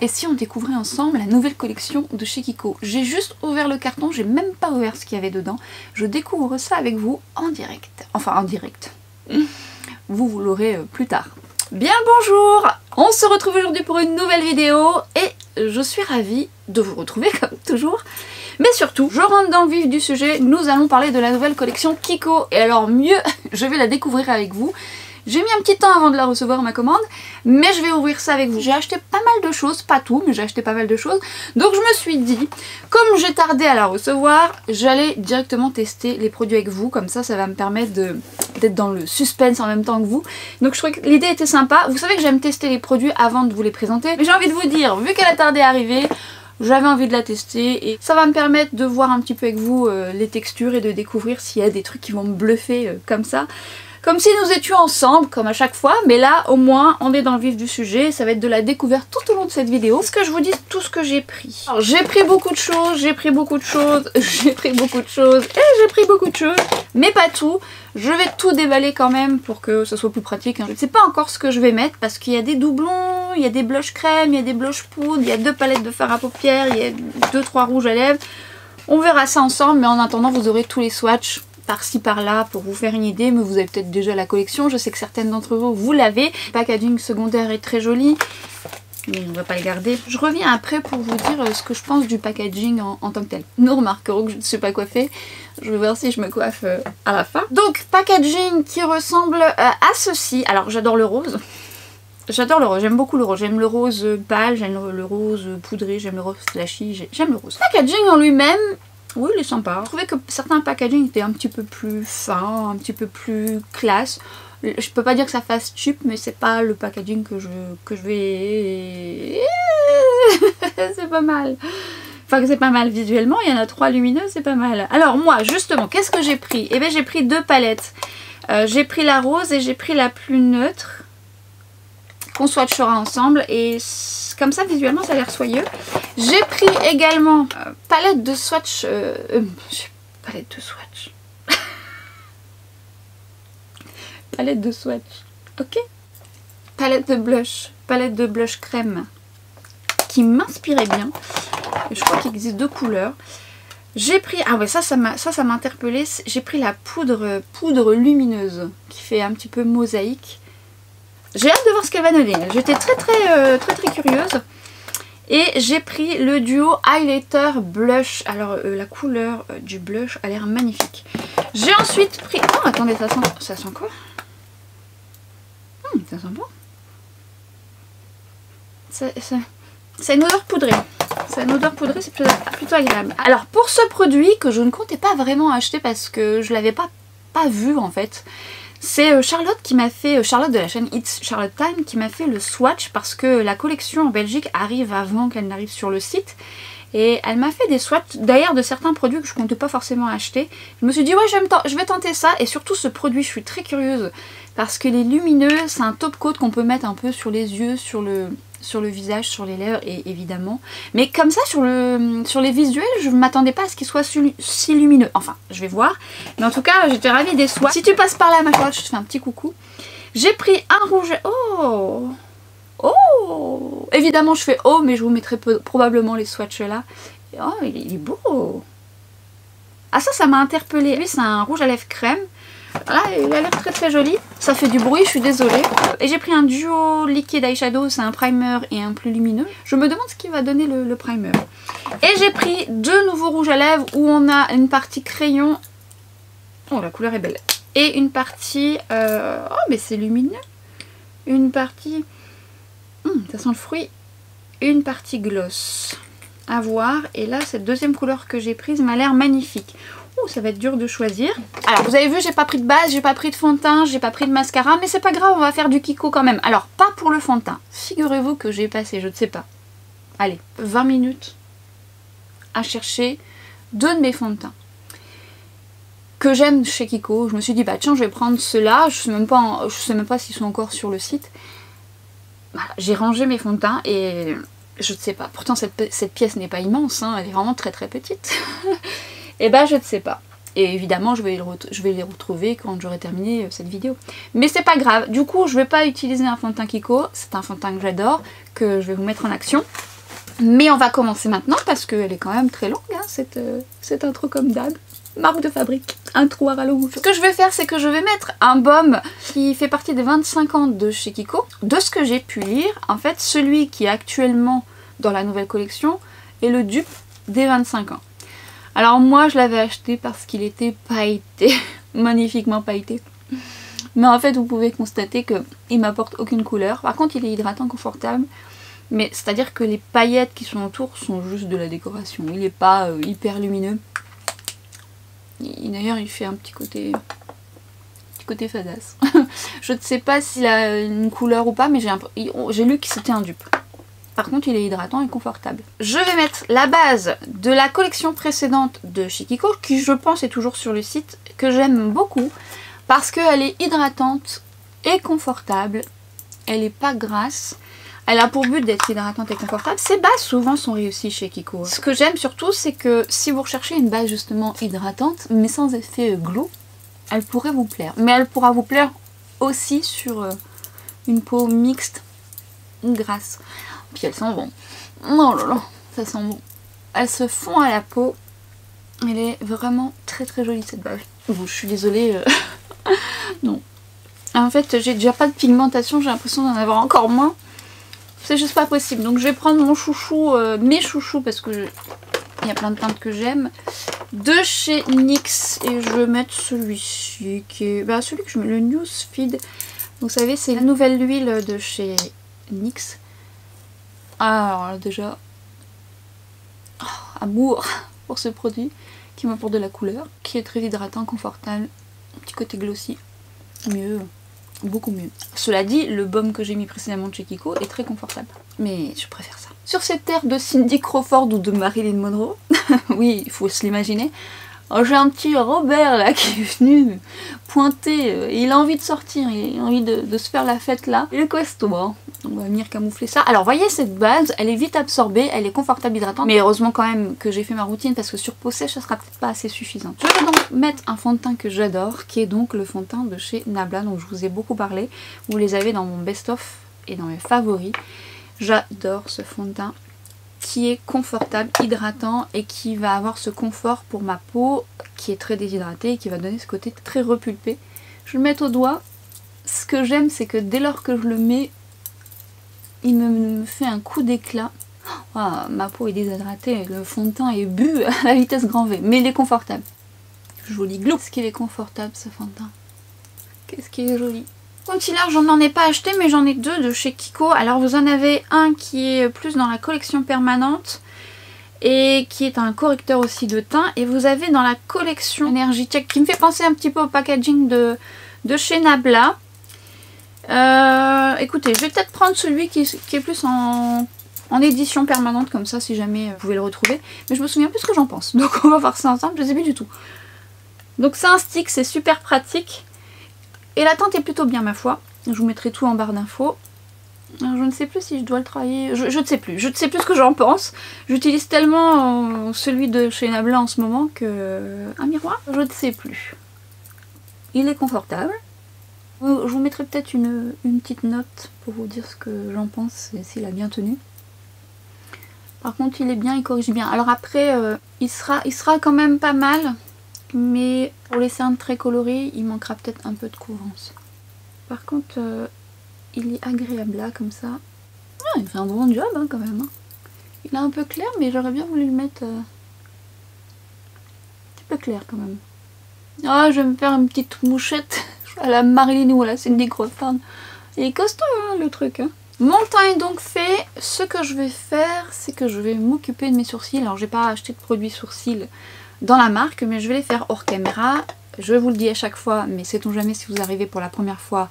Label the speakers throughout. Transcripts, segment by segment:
Speaker 1: Et si on découvrait ensemble la nouvelle collection de chez Kiko? J'ai juste ouvert le carton, j'ai même pas ouvert ce qu'il y avait dedans. Je découvre ça avec vous en direct. Enfin en direct. Vous l'aurez plus tard. Bien le bonjour! On se retrouve aujourd'hui pour une nouvelle vidéo et je suis ravie de vous retrouver comme toujours. Mais surtout, je rentre dans le vif du sujet, nous allons parler de la nouvelle collection Kiko. Et alors mieux, je vais la découvrir avec vous. J'ai mis un petit temps avant de la recevoir ma commande, mais je vais ouvrir ça avec vous. J'ai acheté pas mal de choses, pas tout, mais j'ai acheté pas mal de choses. Donc je me suis dit, comme j'ai tardé à la recevoir, j'allais directement tester les produits avec vous. Comme ça, ça va me permettre d'être dans le suspense en même temps que vous. Donc je trouvais que l'idée était sympa. Vous savez que j'aime tester les produits avant de vous les présenter. Mais j'ai envie de vous dire, vu qu'elle a tardé à arriver, j'avais envie de la tester et ça va me permettre de voir un petit peu avec vous les textures et de découvrir s'il y a des trucs qui vont me bluffer comme ça. Comme si nous étions ensemble, comme à chaque fois, mais là au moins on est dans le vif du sujet, ça va être de la découverte tout au long de cette vidéo. Est-ce que je vous dis tout ce que j'ai pris? Alors j'ai pris beaucoup de choses, j'ai pris beaucoup de choses, j'ai pris beaucoup de choses et j'ai pris beaucoup de choses, mais pas tout. Je vais tout déballer quand même pour que ce soit plus pratique. Je ne sais pas encore ce que je vais mettre parce qu'il y a des doublons, il y a des blushs crème, il y a des blushs poudre, il y a 2 palettes de fard à paupières, il y a 2-3 rouges à lèvres. On verra ça ensemble, mais en attendant vous aurez tous les swatchs par-ci par-là pour vous faire une idée, mais vous avez peut-être déjà la collection, je sais que certaines d'entre vous l'avez. Le packaging secondaire est très joli, mais on va pas le garder. Je reviens après pour vous dire ce que je pense du packaging en tant que tel. Nous remarquerons que je ne suis pas coiffée, je vais voir si je me coiffe à la fin. Donc packaging qui ressemble à ceci, alors j'adore le rose. J'adore le rose, j'aime beaucoup le rose, j'aime le rose pâle, j'aime le rose poudré, j'aime le rose flashy, j'aime le rose. Packaging en lui-même, oui, il est sympa. Je trouvais que certains packaging étaient un petit peu plus fins, un petit peu plus classe. Je peux pas dire que ça fasse cheap, mais c'est pas le packaging que je vais... c'est pas mal. Enfin, que c'est pas mal visuellement, il y en a 3 lumineux, c'est pas mal. Alors moi, justement, qu'est-ce que j'ai pris? Eh bien, j'ai pris 2 palettes. J'ai pris la rose et j'ai pris la plus neutre, qu'on swatchera ensemble, et comme ça visuellement ça a l'air soyeux. J'ai pris également palette de swatch, palette de swatch, palette de swatch, ok, palette de blush crème qui m'inspirait bien. Je crois qu'il existe 2 couleurs. J'ai pris, ah ouais, ça m'a interpellée, j'ai pris la poudre lumineuse qui fait un petit peu mosaïque. J'ai hâte de voir ce qu'elle va donner. J'étais très curieuse. Et j'ai pris le duo highlighter blush. Alors la couleur du blush a l'air magnifique. J'ai ensuite pris... Oh attendez, ça sent quoi? Ça sent bon. C'est une odeur poudrée. C'est une odeur poudrée, c'est plutôt agréable. Alors pour ce produit que je ne comptais pas vraiment acheter parce que je l'avais pas vu en fait. C'est Charlotte qui m'a fait, Charlotte de la chaîne It's Charlotte Time, qui m'a fait le swatch parce que la collection en Belgique arrive avant qu'elle n'arrive sur le site. Et elle m'a fait des swatchs d'ailleurs de certains produits que je comptais pas forcément acheter. Je me suis dit ouais je vais tenter ça, et surtout ce produit je suis très curieuse parce que les lumineux c'est un top coat qu'on peut mettre un peu sur les yeux, sur le visage, sur les lèvres et évidemment. Mais comme ça sur les visuels je ne m'attendais pas à ce qu'il soit si lumineux. Enfin je vais voir. Mais en tout cas j'étais ravie des swatchs. Si tu passes par là ma Charlotte, je te fais un petit coucou. J'ai pris un rouge... Oh, évidemment je fais oh, mais je vous mettrai probablement les swatchs là. Oh il est beau. Ah ça m'a interpellée. Lui c'est un rouge à lèvres crème. Là, il a l'air très joli. Ça fait du bruit, je suis désolée. Et j'ai pris un duo liquide eyeshadow, c'est un primer et un plus lumineux. Je me demande ce qui va donner le primer. Et j'ai pris 2 nouveaux rouges à lèvres où on a une partie crayon. Oh, la couleur est belle. Et une partie... Oh, mais c'est lumineux. Une partie... ça sent le fruit. Une partie gloss. À voir. Et là, cette deuxième couleur que j'ai prise m'a l'air magnifique. Ça va être dur de choisir. Alors vous avez vu, j'ai pas pris de base, j'ai pas pris de fond de teint, j'ai pas pris de mascara, mais c'est pas grave, on va faire du Kiko quand même. Alors pas pour le fond de teint. Figurez-vous que j'ai passé, je ne sais pas, allez, 20 minutes à chercher 2 de mes fonds de teint que j'aime chez Kiko. Je me suis dit bah tiens je vais prendre ceux-là, je sais même pas s'ils sont encore sur le site. Voilà, j'ai rangé mes fonds de teint et je ne sais pas. Pourtant cette pièce n'est pas immense, hein, elle est vraiment très petite. Et bah je ne sais pas. Et évidemment je vais les retrouver quand j'aurai terminé cette vidéo. Mais c'est pas grave. Du coup je vais pas utiliser un fond de teint Kiko. C'est un fond de teint que j'adore, que je vais vous mettre en action. Mais on va commencer maintenant parce qu'elle est quand même très longue, hein, cette intro comme d'hab. Marque de fabrique, un trou à rallonge. Ce que je vais faire, c'est que je vais mettre un baume qui fait partie des 25 ans de chez Kiko. De ce que j'ai pu lire, en fait, celui qui est actuellement dans la nouvelle collection est le dupe des 25 ans. Alors moi, je l'avais acheté parce qu'il était pailleté, magnifiquement pailleté. Mais en fait, vous pouvez constater qu'il m'apporte aucune couleur. Par contre, il est hydratant, confortable. Mais c'est-à-dire que les paillettes qui sont autour sont juste de la décoration. Il n'est pas hyper lumineux. D'ailleurs, il fait un petit côté fadasse. Je ne sais pas s'il a une couleur ou pas, mais j'ai lu que c'était un dupe. Par contre, il est hydratant et confortable. Je vais mettre la base de la collection précédente de chez Kiko, qui je pense est toujours sur le site, que j'aime beaucoup, parce qu'elle est hydratante et confortable. Elle n'est pas grasse. Elle a pour but d'être hydratante et confortable. Ces bases souvent sont réussies chez Kiko. Ce que j'aime surtout, c'est que si vous recherchez une base justement hydratante, mais sans effet glow, elle pourrait vous plaire. Mais elle pourra vous plaire aussi sur une peau mixte grasse. Puis elle sent bon. Oh là là, ça sent bon. Elle se fond à la peau. Elle est vraiment très très jolie cette base. Bon, je suis désolée. Non. En fait, j'ai déjà pas de pigmentation, j'ai l'impression d'en avoir encore moins. C'est juste pas possible. Donc je vais prendre mon chouchou, mes chouchous, parce que il y a plein de teintes que j'aime, de chez NYX, et je vais mettre celui-ci qui est celui que je mets, le Newsfeed. Vous savez, c'est la nouvelle huile de chez NYX. Alors là, déjà, amour pour ce produit qui m'apporte de la couleur, qui est très hydratant, confortable, un petit côté glossy, mieux. Beaucoup mieux. Cela dit, le baume que j'ai mis précédemment de chez Kiko est très confortable. Mais je préfère ça. Sur cette air de Cindy Crawford ou de Marilyn Monroe, oui, il faut se l'imaginer, j'ai un petit Robert là qui est venu pointer, il a envie de sortir, il a envie de se faire la fête là. Il est costaud, hein. On va venir camoufler ça. Alors voyez cette base, elle est vite absorbée, elle est confortable, hydratante. Mais heureusement quand même que j'ai fait ma routine parce que sur peau sèche ça sera peut-être pas assez suffisant. Je vais donc mettre un fond de teint que j'adore, qui est donc le fond de teint de chez Nabla, dont je vous ai beaucoup parlé. Vous les avez dans mon best-of et dans mes favoris. J'adore ce fond de teint qui est confortable, hydratant et qui va avoir ce confort pour ma peau qui est très déshydratée et qui va donner ce côté très repulpé. Je le mets au doigt. Ce que j'aime, c'est que dès lors que je le mets, il me fait un coup d'éclat. Oh, ma peau est déshydratée, le fond de teint est bu à la vitesse grand V, mais il est confortable. Joli glow. Qu'est-ce qu'il est confortable ce fond de teint. Qu'est-ce qu'il est joli. Concealer, j'en ai pas acheté, mais j'en ai deux de chez Kiko. Alors vous en avez un qui est plus dans la collection permanente et qui est un correcteur aussi de teint. Et vous avez dans la collection Energy Check qui me fait penser un petit peu au packaging de chez Nabla. Écoutez, je vais peut-être prendre celui qui est plus en édition permanente, comme ça si jamais vous pouvez le retrouver. Mais je me souviens plus ce que j'en pense. Donc on va voir ça ensemble, je sais plus du tout. Donc c'est un stick, c'est super pratique. Et la teinte est plutôt bien ma foi. Je vous mettrai tout en barre d'infos. Je ne sais plus si je dois le travailler. Je ne sais plus. Je ne sais plus ce que j'en pense. J'utilise tellement celui de chez Nabla en ce moment que... Un miroir, je ne sais plus. Il est confortable. Je vous mettrai peut-être une petite note pour vous dire ce que j'en pense et s'il a bien tenu. Par contre il est bien, il corrige bien. Alors après il sera quand même pas mal. Mais pour les cernes très colorées, il manquera peut-être un peu de couvrance. Par contre, il est agréable là, comme ça. Ah, il fait un bon job hein, quand même. Hein. Il est un peu clair, mais j'aurais bien voulu le mettre un petit peu clair quand même. Ah, je vais me faire une petite mouchette à la Marilyn ou à la Cindy Crawford. Il est costaud hein, le truc. Hein. Mon teint est donc fait. Ce que je vais faire, c'est que je vais m'occuper de mes sourcils. Alors, j'ai pas acheté de produits sourcils dans la marque, mais je vais les faire hors caméra. Je vous le dis à chaque fois, mais sait-on jamais si vous arrivez pour la première fois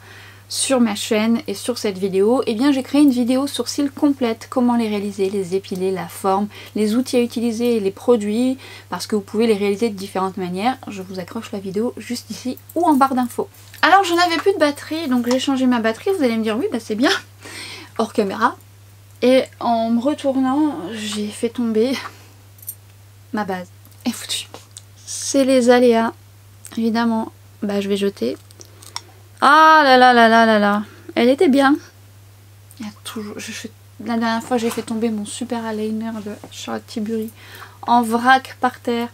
Speaker 1: sur ma chaîne et sur cette vidéo, eh bien j'ai créé une vidéo sourcils complète, comment les réaliser, les épiler, la forme, les outils à utiliser et les produits, parce que vous pouvez les réaliser de différentes manières. Je vous accroche la vidéo juste ici ou en barre d'infos. Alors je n'avais plus de batterie, donc j'ai changé ma batterie, vous allez me dire oui bah c'est bien, hors caméra. Et en me retournant, j'ai fait tomber ma base. Et foutu. C'est les aléas. Évidemment, bah je vais jeter. Ah là là là là là là. Elle était bien. Il y a toujours... Je fais La dernière fois j'ai fait tomber mon super eyeliner de Charlotte Tilbury en vrac par terre.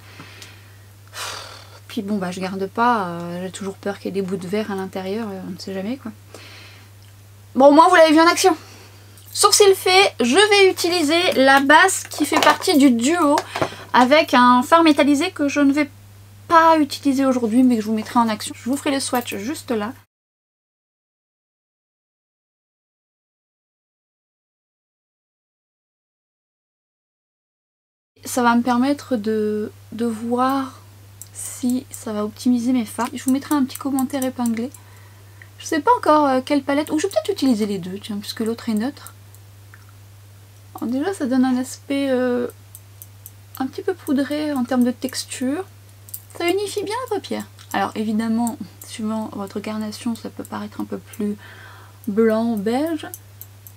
Speaker 1: Puis bon bah je garde pas, j'ai toujours peur qu'il y ait des bouts de verre à l'intérieur, on ne sait jamais quoi. Bon, au moins vous l'avez vu en action. Sourcil fait, je vais utiliser la base qui fait partie du duo avec un fard métallisé que je ne vais pas utiliser aujourd'hui mais que je vous mettrai en action. Je vous ferai le swatch juste là. Ça va me permettre de voir si ça va optimiser mes fards. Je vous mettrai un petit commentaire épinglé. Je sais pas encore quelle palette, ou je vais peut-être utiliser les deux, tiens, puisque l'autre est neutre. Alors déjà ça donne un aspect un petit peu poudré en termes de texture. Ça unifie bien la paupière. Alors évidemment, suivant votre carnation, ça peut paraître un peu plus blanc, beige.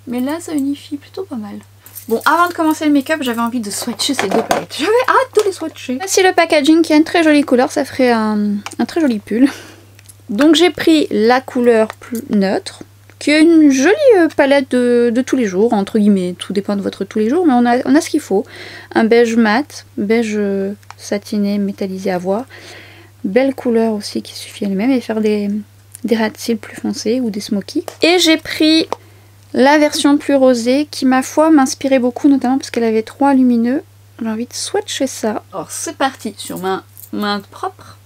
Speaker 1: Mais là ça unifie plutôt pas mal. Bon, avant de commencer le make-up, j'avais envie de swatcher ces deux palettes. J'avais hâte de les swatcher. Voici le packaging qui a une très jolie couleur, ça ferait un très joli pull. Donc j'ai pris la couleur plus neutre, qui est une jolie palette de tous les jours, entre guillemets, tout dépend de votre tous les jours, mais on a ce qu'il faut. Un beige mat, beige satiné, métallisé à voir. Belle couleur aussi qui suffit elle-même, et faire des ras de cils plus foncés ou des smokies. Et j'ai pris la version plus rosée qui, ma foi, m'inspirait beaucoup, notamment parce qu'elle avait 3 lumineux. J'ai envie de swatcher ça. Alors c'est parti sur ma main propre.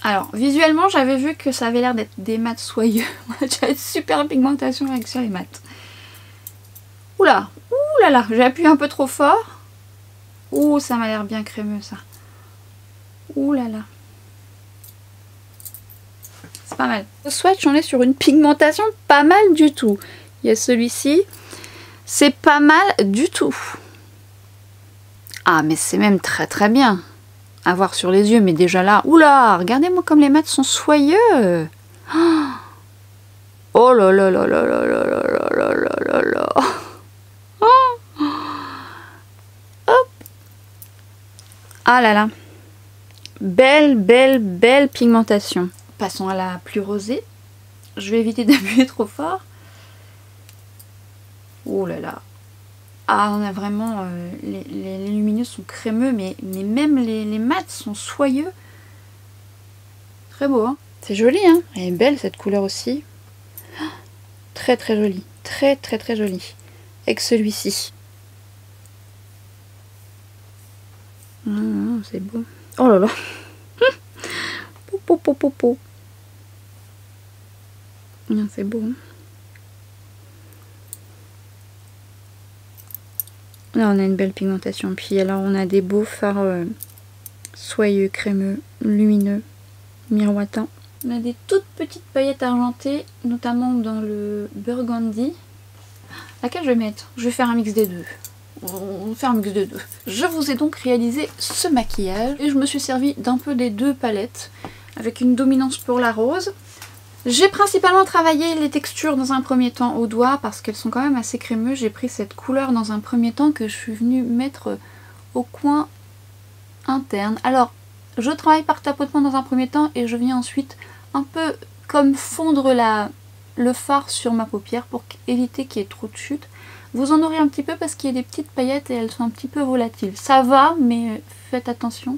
Speaker 1: Alors visuellement j'avais vu que ça avait l'air d'être des mats soyeux. J'avais super pigmentation avec sur les mats. Oula, oulala, j'ai appuyé un peu trop fort. Ouh, ça m'a l'air bien crémeux ça. Oulala. C'est pas mal. Au swatch, on est sur une pigmentation pas mal du tout. Il y a celui-ci. C'est pas mal du tout. Ah, mais c'est même très très bien à voir sur les yeux. Mais déjà là, oula, regardez-moi comme les mats sont soyeux. Oh là là là là là là là là là là là. Hop. Ah là là. Belle, belle, belle pigmentation. Passons à la plus rosée. Je vais éviter d'appuyer trop fort. Oh là là. Ah, on a vraiment... les lumineux sont crémeux, mais même les mats sont soyeux. Très beau, hein. C'est joli, hein. Elle est belle, cette couleur aussi. Très très jolie. Très très très jolie. Avec celui-ci. C'est beau. Oh là là. Popo. C'est beau. Hein. Là on a une belle pigmentation. Puis alors on a des beaux fards soyeux, crémeux, lumineux, miroitants. On a des toutes petites paillettes argentées, notamment dans le burgundy. Laquelle je vais mettre? Je vais faire un mix des deux. On va faire un mix des deux. Je vous ai donc réalisé ce maquillage et je me suis servi d'un peu des deux palettes avec une dominance pour la rose. J'ai principalement travaillé les textures dans un premier temps au doigt parce qu'elles sont quand même assez crémeuses. J'ai pris cette couleur dans un premier temps que je suis venue mettre au coin interne. Alors, je travaille par tapotement dans un premier temps et je viens ensuite un peu comme fondre le fard sur ma paupière pour éviter qu'il y ait trop de chute. Vous en aurez un petit peu parce qu'il y a des petites paillettes et elles sont un petit peu volatiles. Ça va, mais faites attention.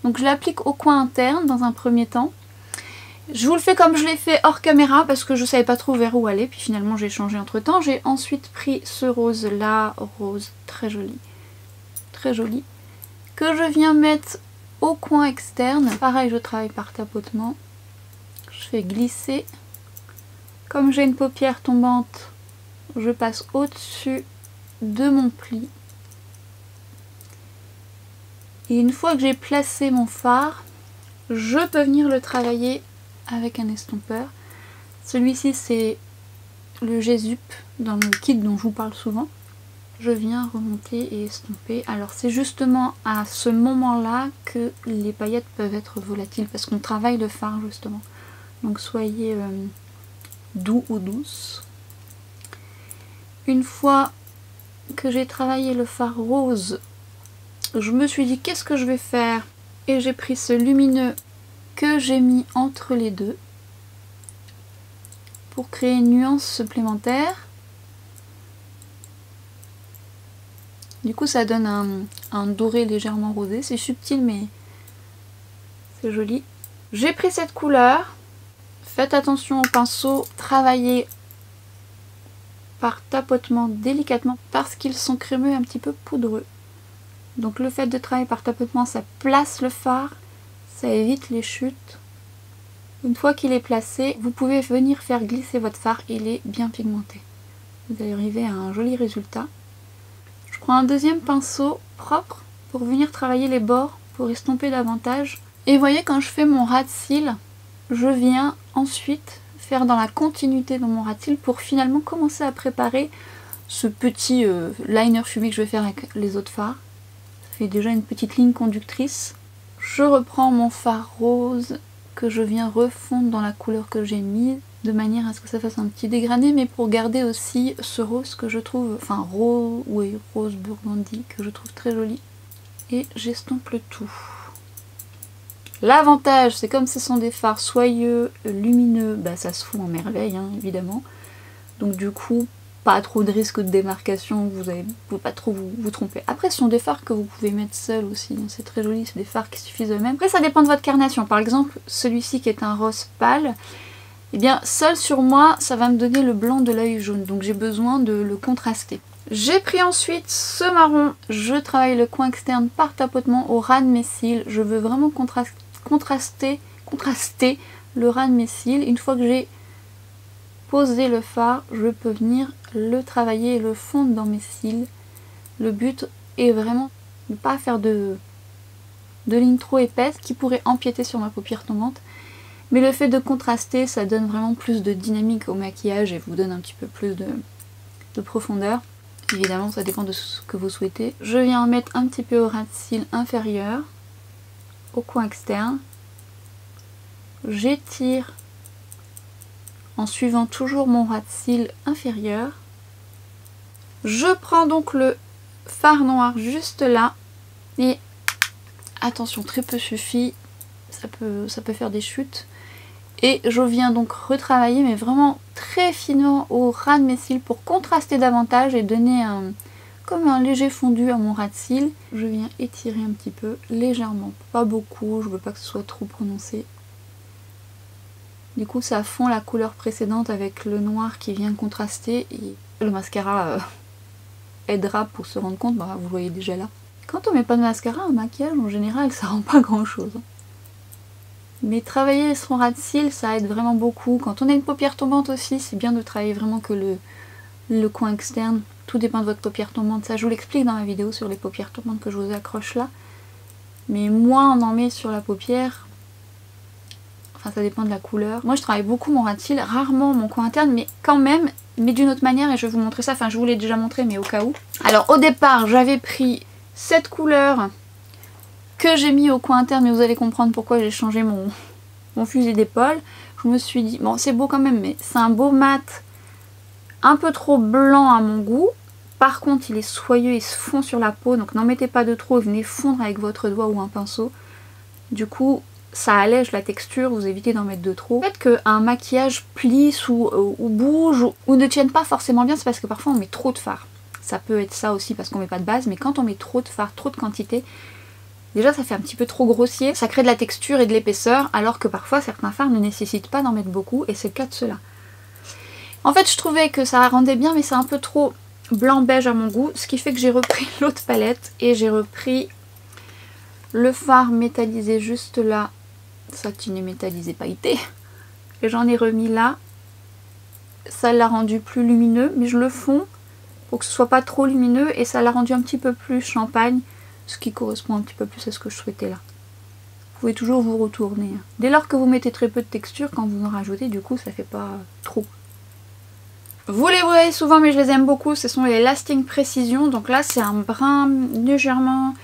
Speaker 1: Donc je l'applique au coin interne dans un premier temps. Je vous le fais comme je l'ai fait hors caméra parce que je ne savais pas trop vers où aller. Puis finalement j'ai changé entre temps. J'ai ensuite pris ce rose là, rose très joli. Très joli. Que je viens mettre au coin externe. Pareil, je travaille par tapotement. Je fais glisser. Comme j'ai une paupière tombante, je passe au-dessus de mon pli. Et une fois que j'ai placé mon fard, je peux venir le travailler avec un estompeur. Celui-ci c'est le G-Zup dans le kit dont je vous parle souvent. Je viens remonter et estomper. Alors c'est justement à ce moment-là que les paillettes peuvent être volatiles parce qu'on travaille le fard justement. Donc soyez doux ou douce. Une fois que j'ai travaillé le fard rose, je me suis dit qu'est-ce que je vais faire, et j'ai pris ce lumineux que j'ai mis entre les deux pour créer une nuance supplémentaire. Du coup ça donne un doré légèrement rosé, c'est subtil mais c'est joli. J'ai pris cette couleur, faites attention au pinceau, travaillez par tapotement délicatement parce qu'ils sont crémeux et un petit peu poudreux. Donc le fait de travailler par tapotement, ça place le fard, ça évite les chutes. Une fois qu'il est placé, vous pouvez venir faire glisser votre fard, il est bien pigmenté. Vous allez arriver à un joli résultat. Je prends un deuxième pinceau propre pour venir travailler les bords, pour estomper davantage. Et vous voyez, quand je fais mon ras de cils, je viens ensuite faire dans la continuité de mon ras de cils pour finalement commencer à préparer ce petit liner fumé que je vais faire avec les autres fards. Ça fait déjà une petite ligne conductrice. Je reprends mon fard rose que je viens refondre dans la couleur que j'ai mise de manière à ce que ça fasse un petit dégradé, mais pour garder aussi ce rose que je trouve, enfin rose burgundy que je trouve très joli. Et j'estompe le tout. L'avantage, c'est comme ce sont des fards soyeux, lumineux, bah ça se fout en merveille, hein, évidemment. Donc du coup, pas trop de risque de démarcation, vous ne pouvez pas trop vous tromper. Après, ce sont des fards que vous pouvez mettre seuls aussi, c'est très joli, c'est des fards qui suffisent eux-mêmes. Après, ça dépend de votre carnation. Par exemple, celui-ci qui est un rose pâle, eh bien, seul sur moi, ça va me donner le blanc de l'œil jaune, donc j'ai besoin de le contraster. J'ai pris ensuite ce marron, je travaille le coin externe par tapotement au ras de mes cils. Je veux vraiment contraster le ras de mes cils. Une fois que j'ai posé le fard, je peux venir le travailler et le fondre dans mes cils. Le but est vraiment de ne pas faire de lignes trop épaisses qui pourraient empiéter sur ma paupière tombante. Mais le fait de contraster, ça donne vraiment plus de dynamique au maquillage et vous donne un petit peu plus de profondeur. Évidemment, ça dépend de ce que vous souhaitez. Je viens en mettre un petit peu au ras de cils inférieur, au coin externe. J'étire en suivant toujours mon ras de cils inférieur. Je prends donc le fard noir juste là et attention, très peu suffit, ça peut faire des chutes. Et je viens donc retravailler, mais vraiment très finement au ras de mes cils pour contraster davantage et donner comme un léger fondu à mon ras de cils. Je viens étirer un petit peu, légèrement, pas beaucoup, je veux pas que ce soit trop prononcé. Du coup ça fond la couleur précédente avec le noir qui vient contraster et le mascara aidera pour se rendre compte, bah, vous le voyez déjà là. Quand on met pas de mascara, un maquillage en général ça rend pas grand chose. Mais travailler son ras de cils, ça aide vraiment beaucoup. Quand on a une paupière tombante aussi, c'est bien de travailler vraiment que le coin externe. Tout dépend de votre paupière tombante. Ça, je vous l'explique dans ma vidéo sur les paupières tombantes que je vous accroche là. Mais moins on en met sur la paupière. Enfin, ça dépend de la couleur. Moi, je travaille beaucoup mon ras de cils, rarement mon coin interne, mais quand même, mais d'une autre manière. Et je vais vous montrer ça. Enfin, je vous l'ai déjà montré, mais au cas où. Alors, au départ, j'avais pris cette couleur que j'ai mis au coin interne, mais vous allez comprendre pourquoi j'ai changé mon fusil d'épaule. Je me suis dit, bon c'est beau quand même, mais c'est un beau mat un peu trop blanc à mon goût. Par contre il est soyeux, il se fond sur la peau, donc n'en mettez pas de trop, venez fondre avec votre doigt ou un pinceau. Du coup ça allège la texture, vous évitez d'en mettre de trop. Le fait qu'un maquillage plisse ou bouge ou ne tienne pas forcément bien, c'est parce que parfois on met trop de fard. Ça peut être ça aussi parce qu'on met pas de base, mais quand on met trop de fard, trop de quantité, déjà ça fait un petit peu trop grossier, ça crée de la texture et de l'épaisseur, alors que parfois certains fards ne nécessitent pas d'en mettre beaucoup, et c'est le cas de ceux-là. En fait je trouvais que ça rendait bien, mais c'est un peu trop blanc-beige à mon goût, ce qui fait que j'ai repris l'autre palette, et j'ai repris le fard métallisé juste là, satiné métallisé pailleté, et j'en ai remis là. Ça l'a rendu plus lumineux, mais je le fonds pour que ce soit pas trop lumineux, et ça l'a rendu un petit peu plus champagne, ce qui correspond un petit peu plus à ce que je souhaitais là. Vous pouvez toujours vous retourner. Dès lors que vous mettez très peu de texture, quand vous en rajoutez, du coup ça fait pas trop. Vous les voyez souvent, mais je les aime beaucoup, ce sont les Lasting Precision. Donc là c'est un brun légèrement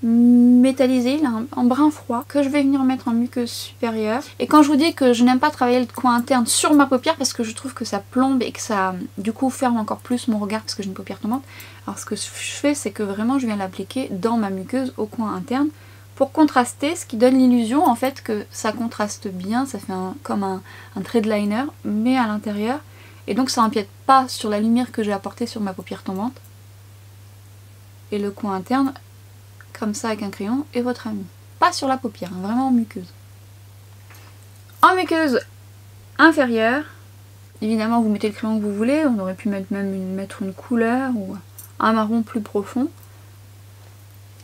Speaker 1: métallisé, là, en brun froid, que je vais venir mettre en muqueuse supérieure. Et quand je vous dis que je n'aime pas travailler le coin interne sur ma paupière parce que je trouve que ça plombe et que ça du coup ferme encore plus mon regard parce que j'ai une paupière tombante, alors ce que je fais c'est que vraiment je viens l'appliquer dans ma muqueuse au coin interne pour contraster, ce qui donne l'illusion en fait que ça contraste bien, ça fait comme un trait de liner mais à l'intérieur, et donc ça empiète pas sur la lumière que j'ai apportée sur ma paupière tombante. et le coin interne, comme ça avec un crayon, et votre ami. Pas sur la paupière, hein, vraiment en muqueuse. En muqueuse inférieure, évidemment vous mettez le crayon que vous voulez, on aurait pu mettre une couleur ou un marron plus profond.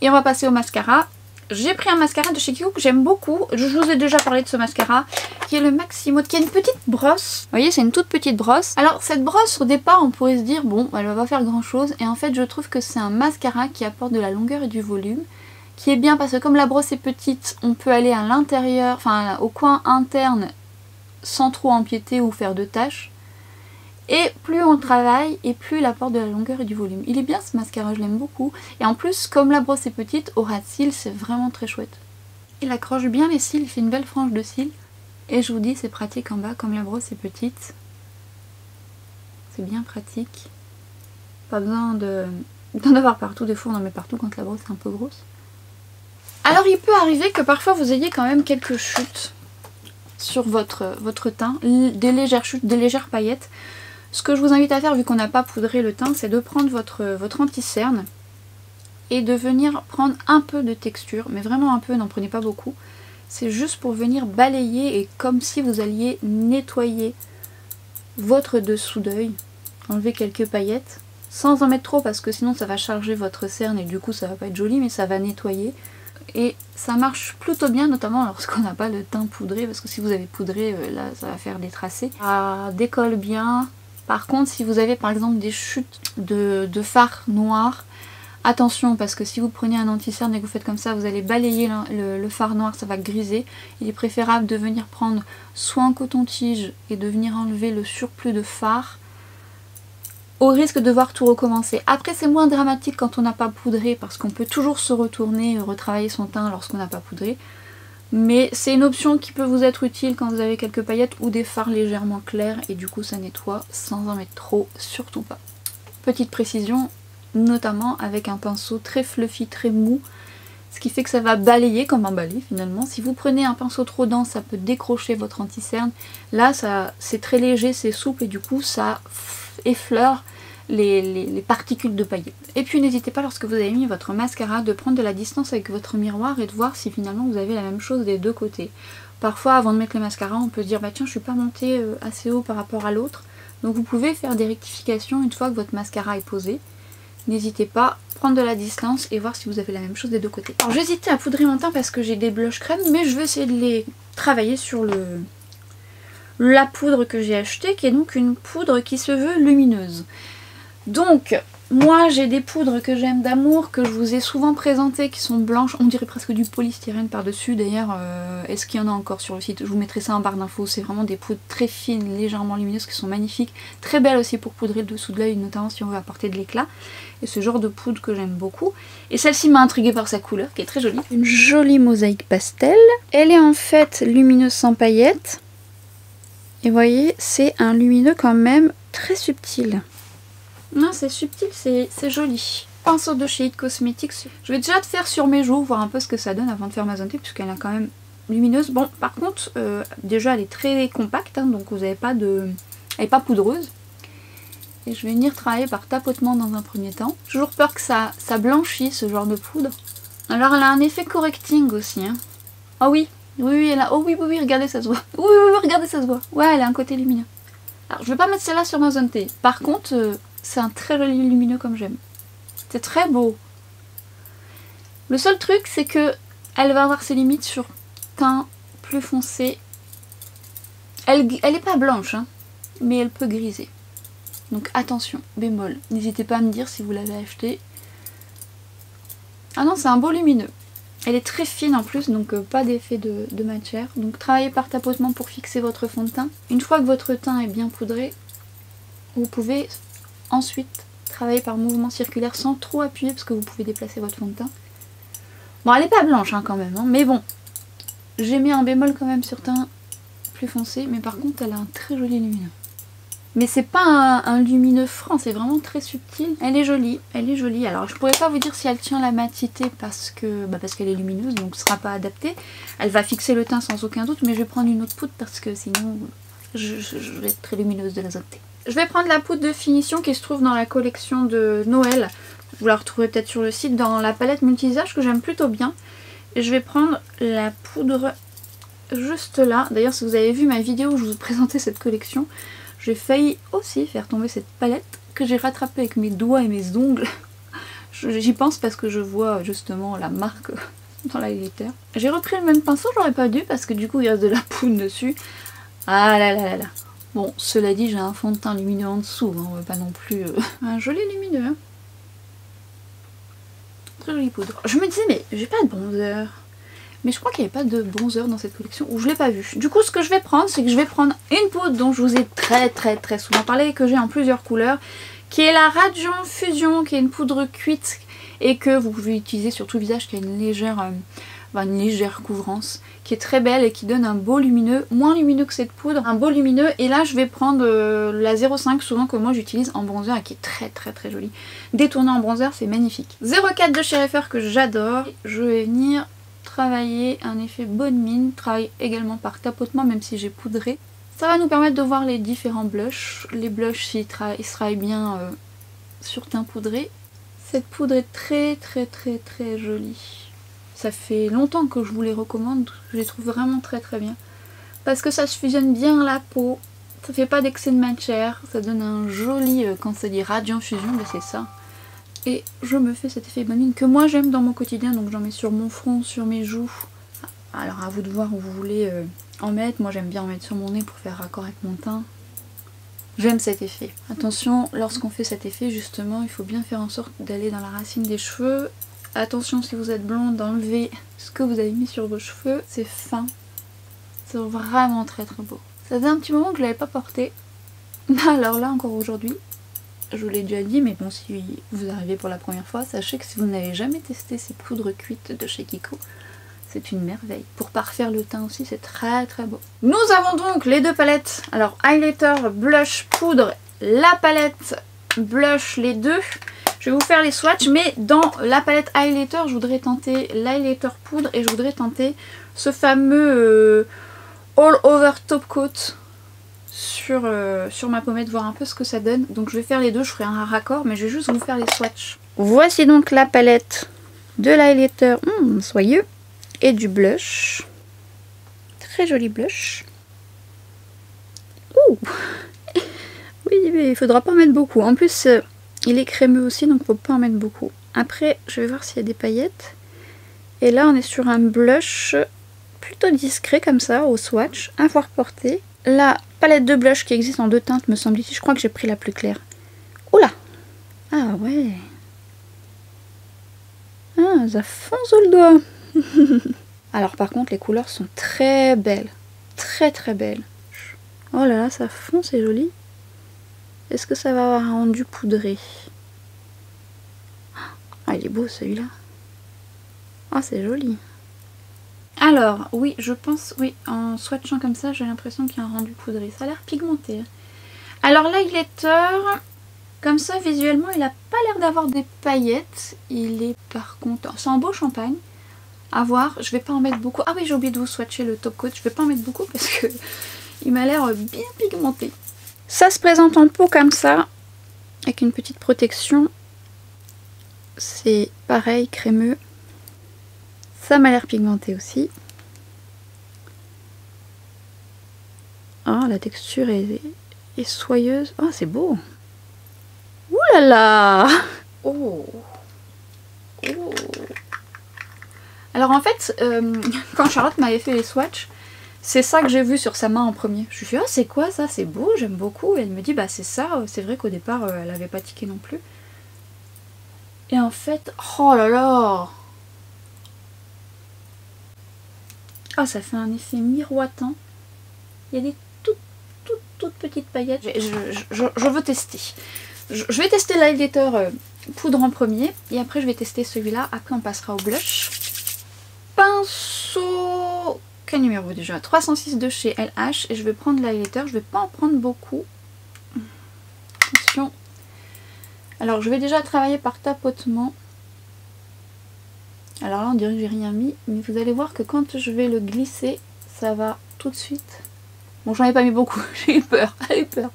Speaker 1: Et on va passer au mascara. J'ai pris un mascara de chez Kiko que j'aime beaucoup. Je vous ai déjà parlé de ce mascara qui est le Maximo, qui a une petite brosse. Vous voyez, c'est une toute petite brosse. Alors cette brosse, au départ, on pourrait se dire, bon, elle va pas faire grand chose. Et en fait, je trouve que c'est un mascara qui apporte de la longueur et du volume, qui est bien parce que comme la brosse est petite, on peut aller à l'intérieur, enfin au coin interne, sans trop empiéter ou faire de taches. Et plus on travaille, et plus il apporte de la longueur et du volume. Il est bien ce mascara, je l'aime beaucoup. Et en plus, comme la brosse est petite, au ras de cils, c'est vraiment très chouette. Il accroche bien les cils, il fait une belle frange de cils. Et je vous dis, c'est pratique en bas, comme la brosse est petite. C'est bien pratique. Pas besoin d'en avoir partout, des fois on en met partout quand la brosse est un peu grosse. Alors il peut arriver que parfois vous ayez quand même quelques chutes sur votre teint, des légères chutes, des légères paillettes. Ce que je vous invite à faire, vu qu'on n'a pas poudré le teint, c'est de prendre votre anti-cerne et de venir prendre un peu de texture, mais vraiment un peu, n'en prenez pas beaucoup. C'est juste pour venir balayer et comme si vous alliez nettoyer votre dessous d'œil, enlever quelques paillettes, sans en mettre trop parce que sinon ça va charger votre cerne et du coup ça va pas être joli, mais ça va nettoyer. Et ça marche plutôt bien, notamment lorsqu'on n'a pas le teint poudré, parce que si vous avez poudré, là ça va faire des tracés. Ça décolle bien. Par contre, si vous avez par exemple des chutes de fard noir, attention parce que si vous prenez un anti-cerne et que vous faites comme ça, vous allez balayer le fard noir, ça va griser. Il est préférable de venir prendre soit un coton-tige et de venir enlever le surplus de fard, au risque de devoir tout recommencer. Après c'est moins dramatique quand on n'a pas poudré parce qu'on peut toujours se retourner et retravailler son teint lorsqu'on n'a pas poudré. Mais c'est une option qui peut vous être utile quand vous avez quelques paillettes ou des fards légèrement clairs et du coup ça nettoie sans en mettre trop, surtout pas. Petite précision, notamment avec un pinceau très fluffy, très mou, ce qui fait que ça va balayer comme un balai finalement. Si vous prenez un pinceau trop dense, ça peut décrocher votre anti-cerne. Là c'est très léger, c'est souple et du coup ça effleure les particules de paillettes. Et puis n'hésitez pas lorsque vous avez mis votre mascara de prendre de la distance avec votre miroir et de voir si finalement vous avez la même chose des deux côtés. Parfois avant de mettre le mascara on peut se dire bah tiens je suis pas montée assez haut par rapport à l'autre. Donc vous pouvez faire des rectifications une fois que votre mascara est posé. N'hésitez pas, prendre de la distance et voir si vous avez la même chose des deux côtés. Alors j'hésitais à poudrer mon teint parce que j'ai des blush crème, mais je vais essayer de les travailler sur la poudre que j'ai achetée, qui est donc une poudre qui se veut lumineuse. Donc moi j'ai des poudres que j'aime d'amour, que je vous ai souvent présentées, qui sont blanches, on dirait presque du polystyrène par dessus. D'ailleurs est-ce qu'il y en a encore sur le site? Je vous mettrai ça en barre d'infos. C'est vraiment des poudres très fines, légèrement lumineuses, qui sont magnifiques, très belles aussi pour poudrer le dessous de l'œil, notamment si on veut apporter de l'éclat. Et ce genre de poudre que j'aime beaucoup. Et celle-ci m'a intriguée par sa couleur qui est très jolie. Une jolie mosaïque pastel. Elle est en fait lumineuse sans paillettes. Et vous voyez, c'est un lumineux quand même très subtil. Non, c'est subtil, c'est joli. Pinceau de chez It Cosmetics. Je vais déjà te faire sur mes joues, voir un peu ce que ça donne avant de faire ma zone T, puisqu'elle est quand même lumineuse. Bon, par contre, déjà elle est très compacte, hein, donc vous n'avez pas de... Elle n'est pas poudreuse. Et je vais venir travailler par tapotement dans un premier temps. J'ai toujours peur que ça blanchisse ce genre de poudre. Alors elle a un effet correcting aussi. Hein. Oh oui, oui, elle a... Oh oui, regardez, ça se voit. Oui, regardez, ça se voit. Ouais, elle a un côté lumineux. Alors je vais pas mettre celle-là sur ma zone T. Par contre, c'est un très joli lumineux comme j'aime. C'est très beau. Le seul truc, c'est que elle va avoir ses limites sur teint plus foncé. Elle est pas blanche, hein, mais elle peut griser. Donc attention, bémol. N'hésitez pas à me dire si vous l'avez acheté. Ah non, c'est un beau lumineux. Elle est très fine en plus, donc pas d'effet de matière. Donc travaillez par tapotement pour fixer votre fond de teint. Une fois que votre teint est bien poudré, vous pouvez ensuite travailler par mouvement circulaire sans trop appuyer parce que vous pouvez déplacer votre fond de teint. Bon, elle n'est pas blanche hein, quand même, hein, mais bon. J'ai mis un bémol quand même sur teint plus foncé, mais par contre elle a un très joli lumineux. Mais c'est pas un lumineux franc, c'est vraiment très subtil. Elle est jolie, elle est jolie. Alors je pourrais pas vous dire si elle tient la matité parce qu'elle est lumineuse, donc ce sera pas adapté. Elle va fixer le teint sans aucun doute, mais je vais prendre une autre poudre parce que sinon je vais être très lumineuse de la zone T. Je vais prendre la poudre de finition qui se trouve dans la collection de Noël Vous la retrouverez peut-être sur le site dans la palette multi-usage que j'aime plutôt bien. Et je vais prendre la poudre juste là. D'ailleurs, si vous avez vu ma vidéo où je vous présentais cette collection, j'ai failli aussi faire tomber cette palette que j'ai rattrapée avec mes doigts et mes ongles. J'y pense parce que je vois justement la marque dans l'highlighter. J'ai repris le même pinceau, j'aurais pas dû parce que du coup il reste de la poudre dessus. Ah là là là là. Bon, cela dit, j'ai un fond de teint lumineux en dessous, hein, on veut pas non plus... un joli lumineux, hein. Très jolie poudre. Je me disais, mais j'ai pas de bronzer. Mais je crois qu'il n'y avait pas de bronzer dans cette collection, ou je l'ai pas vu. Du coup, ce que je vais prendre, c'est que je vais prendre une poudre dont je vous ai très souvent parlé, que j'ai en plusieurs couleurs, qui est la Radiant Fusion, qui est une poudre cuite, et que vous pouvez utiliser sur tout le visage, qui a une légère couvrance, qui est très belle et qui donne un beau lumineux, moins lumineux que cette poudre, un beau lumineux. Et là je vais prendre la 05 souvent que moi j'utilise en bronzer et qui est très jolie. Détournée en bronzer, c'est magnifique. 04 de chez Refer que j'adore. Je vais venir travailler un effet bonne mine, travaille également par tapotement même si j'ai poudré. Ça va nous permettre de voir les différents blushs. Les blushs ils se travaillent bien sur teint poudré. Cette poudre est très jolie. Ça fait longtemps que je vous les recommande, je les trouve vraiment très bien. Parce que ça se fusionne bien à la peau, ça fait pas d'excès de matière, ça donne un joli, quand ça dit Radiant Fusion, ben c'est ça. Et je me fais cet effet bonne mine que moi j'aime dans mon quotidien, donc j'en mets sur mon front, sur mes joues. Alors à vous de voir où vous voulez en mettre, moi j'aime bien en mettre sur mon nez pour faire raccord avec mon teint. J'aime cet effet. Attention, lorsqu'on fait cet effet justement, il faut bien faire en sorte d'aller dans la racine des cheveux. Attention si vous êtes blonde d'enlever ce que vous avez mis sur vos cheveux, c'est fin. C'est vraiment très beau. Ça faisait un petit moment que je l'avais pas porté. Alors là encore aujourd'hui, je vous l'ai déjà dit, mais bon si vous arrivez pour la première fois, sachez que si vous n'avez jamais testé ces poudres cuites de chez Kiko, c'est une merveille. Pour parfaire le teint aussi, c'est très beau. Nous avons donc les deux palettes. Alors highlighter, blush, poudre, la palette blush, les deux. Je vais vous faire les swatchs, mais dans la palette highlighter, je voudrais tenter l'highlighter poudre et je voudrais tenter ce fameux all over top coat sur ma pommette, voir un peu ce que ça donne. Donc je vais faire les deux, je ferai un raccord, mais je vais juste vous faire les swatchs. Voici donc la palette de l'highlighter soyeux et du blush. Très joli blush. Ouh. Oui, mais il faudra pas en mettre beaucoup. En plus... il est crémeux aussi, donc faut pas en mettre beaucoup. Après, je vais voir s'il y a des paillettes. Et là, on est sur un blush plutôt discret comme ça, au swatch, à voir porter. La palette de blush qui existe en deux teintes, me semble-t-il. Je crois que j'ai pris la plus claire. Oula! Ah ouais! Ah, ça fonce sous le doigt! Alors par contre, les couleurs sont très belles. Très belles. Oh là là, ça fond, c'est joli. Est-ce que ça va avoir un rendu poudré? Ah, il est beau celui-là. Ah, c'est joli. Alors, oui, je pense, oui, en swatchant comme ça, j'ai l'impression qu'il y a un rendu poudré. Ça a l'air pigmenté. Alors, l'highlighter, comme ça, visuellement, il n'a pas l'air d'avoir des paillettes. Il est par contre... c'est en beau champagne. À voir, je vais pas en mettre beaucoup. Ah oui, j'ai oublié de vous swatcher le top coat. Je vais pas en mettre beaucoup parce que il m'a l'air bien pigmenté. Ça se présente en pot comme ça, avec une petite protection. C'est pareil, crémeux. Ça m'a l'air pigmenté aussi. Oh, la texture est soyeuse. Oh, c'est beau. Ouh là là. Oh. Oh. Alors en fait, quand Charlotte m'avait fait les swatchs, c'est ça que j'ai vu sur sa main en premier. Je lui ai dit, ah c'est quoi ça, c'est beau, j'aime beaucoup. Et elle me dit, bah c'est ça, c'est vrai qu'au départ, elle avait pas tiqué non plus. Et en fait, oh là là. Ah, ça fait un effet miroitant. Il y a des toutes petites paillettes. Je veux tester. Je vais tester l'highlighter poudre en premier. Et après, je vais tester celui-là. Après, on passera au blush. Pinceau... Quel numéro déjà? 306 de chez LH. Et je vais prendre l'highlighter. Je vais pas en prendre beaucoup. Attention. Alors, je vais déjà travailler par tapotement. Alors là, on dirait que j'ai rien mis. Mais vous allez voir que quand je vais le glisser, ça va tout de suite. Bon, j'en ai pas mis beaucoup. J'ai eu peur. J'ai eu peur.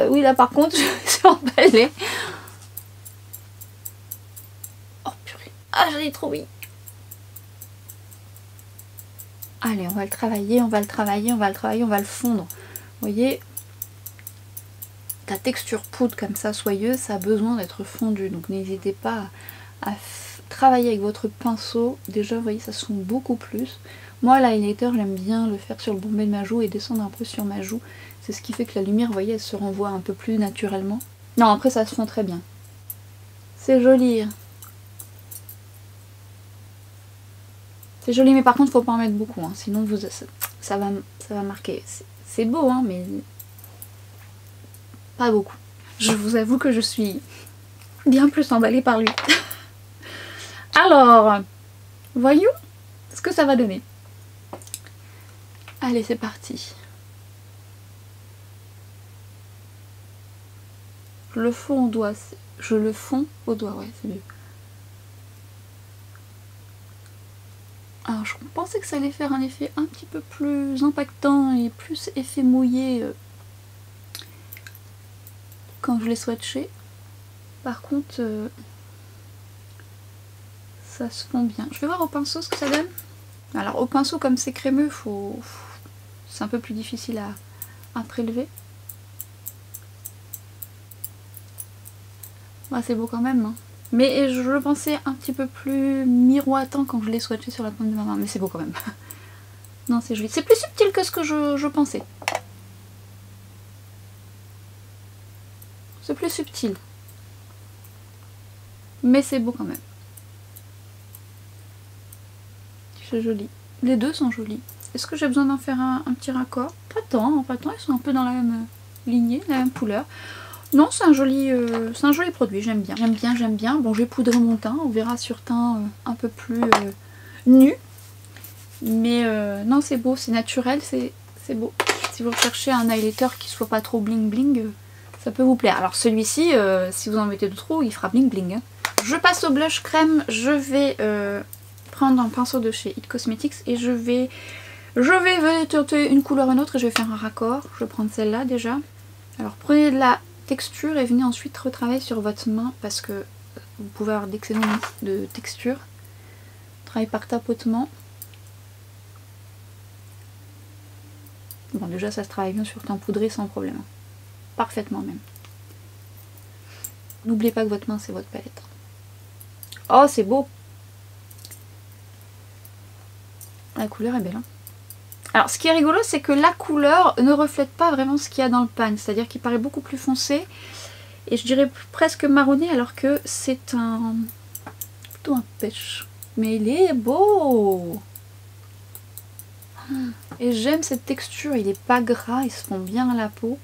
Speaker 1: Oui, là par contre, je me suis emballée. Ah, j'en ai trop oui. Allez, on va le travailler, on va le travailler, on va le travailler, on va le fondre. Vous voyez, ta texture poudre comme ça, soyeuse, ça a besoin d'être fondu. Donc n'hésitez pas à travailler avec votre pinceau. Déjà, vous voyez, ça se fond beaucoup plus. Moi, l'highlighter, j'aime bien le faire sur le bombé de ma joue et descendre un peu sur ma joue. C'est ce qui fait que la lumière, vous voyez, elle se renvoie un peu plus naturellement. Non, après, ça se fond très bien. C'est joli. C'est joli, mais par contre, faut pas en mettre beaucoup, hein, sinon vous, ça va marquer. C'est beau, hein, mais pas beaucoup. Je vous avoue que je suis bien plus emballée par lui. Alors, voyons ce que ça va donner. Allez, c'est parti. Je le fonds au doigt. Je le fonds au doigt, ouais, c'est mieux. Alors, je pensais que ça allait faire un effet un petit peu plus impactant et plus effet mouillé quand je l'ai swatché. Par contre, ça se fond bien. Je vais voir au pinceau ce que ça donne. Alors, au pinceau, comme c'est crémeux, c'est un peu plus difficile à prélever. Ouais, c'est beau quand même, hein. Mais je le pensais un petit peu plus miroitant quand je l'ai swatché sur la paume de ma main. Mais c'est beau quand même. Non, c'est joli. C'est plus subtil que ce que je pensais. C'est plus subtil. Mais c'est beau quand même. C'est joli. Les deux sont jolis. Est-ce que j'ai besoin d'en faire un petit raccord? Pas tant, pas tant. Ils sont un peu dans la même lignée, la même couleur. Non, c'est un joli produit, j'aime bien. J'aime bien. Bon, je vais poudrer mon teint, on verra sur teint un peu plus nu. Mais non, c'est beau, c'est naturel, c'est beau. Si vous recherchez un highlighter qui soit pas trop bling bling, ça peut vous plaire. Alors celui-ci, si vous en mettez de trop, il fera bling bling. Hein. Je passe au blush crème, je vais prendre un pinceau de chez It Cosmetics et je vais tenter une couleur ou une autre et je vais faire un raccord. Je vais prendre celle-là déjà. Alors prenez de la texture et venez ensuite retravailler sur votre main parce que vous pouvez avoir d'excellentes de texture. Travaille par tapotement. Bon, déjà ça se travaille bien sur teint poudré sans problème. Parfaitement même. N'oubliez pas que votre main c'est votre palette. Oh, c'est beau! La couleur est belle, hein. Alors ce qui est rigolo, c'est que la couleur ne reflète pas vraiment ce qu'il y a dans le pan, c'est-à-dire qu'il paraît beaucoup plus foncé et je dirais presque marronné alors que c'est plutôt un pêche. Mais il est beau! Et j'aime cette texture, il est pas gras, il se fond bien à la peau.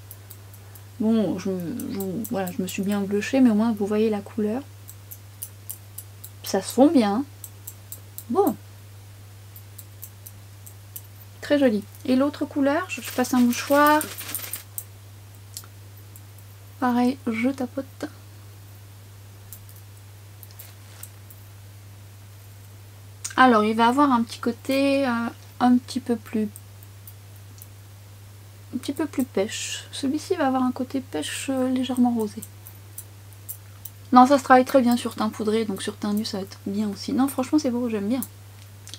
Speaker 1: Bon, voilà, je me suis bien blushée, mais au moins vous voyez la couleur. Ça se fond bien. Bon. Très joli. Et l'autre couleur, je passe un mouchoir. Pareil, je tapote. Alors, il va avoir un petit côté un petit peu plus pêche. Celui-ci va avoir un côté pêche légèrement rosé. Non, ça se travaille très bien sur teint poudré, donc sur teint nu ça va être bien aussi. Non, franchement c'est beau, j'aime bien.